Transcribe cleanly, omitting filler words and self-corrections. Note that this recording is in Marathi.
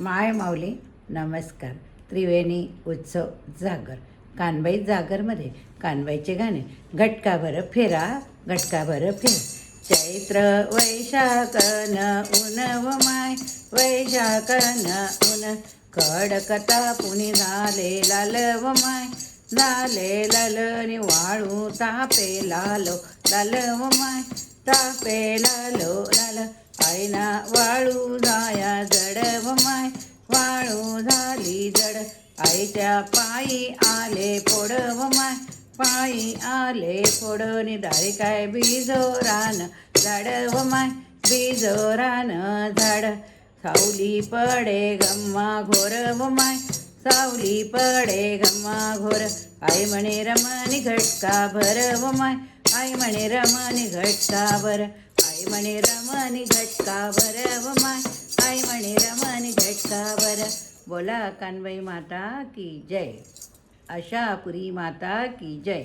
माय माऊली नमस्कार. त्रिवेणी उत्सव जागर कानबाई जागरमध्ये कानबाईचे गाणे. घटकाभर फेरा घटकाभर फेरा. चैत्र वैशाखन ऊन व माय वैशाखन ऊन कडकता पुनी झाले लाल व माय झाले लाल नि वाळू तापे लालो लाल व माय तापे लालो लाल. आईना वाळू जाया जड व माय वाळू झाली जड. आईच्या पायी आले फोड व माय पायी आले फोड नि दारी काय बिजोरान झाड व माय बिजोरान झाड. सावली पडे गम्मा घोर व माय सावली पडे गम्मा घोर. आई म्हणे रमणी घटका भर व माय आई म्हणे रमणी घटका भर. आई म्हणे रमणी घटका भर व माय आई म्हणे रमणी घटका भर. बोला कानबाई माता की जय. आशापुरी माता की जय.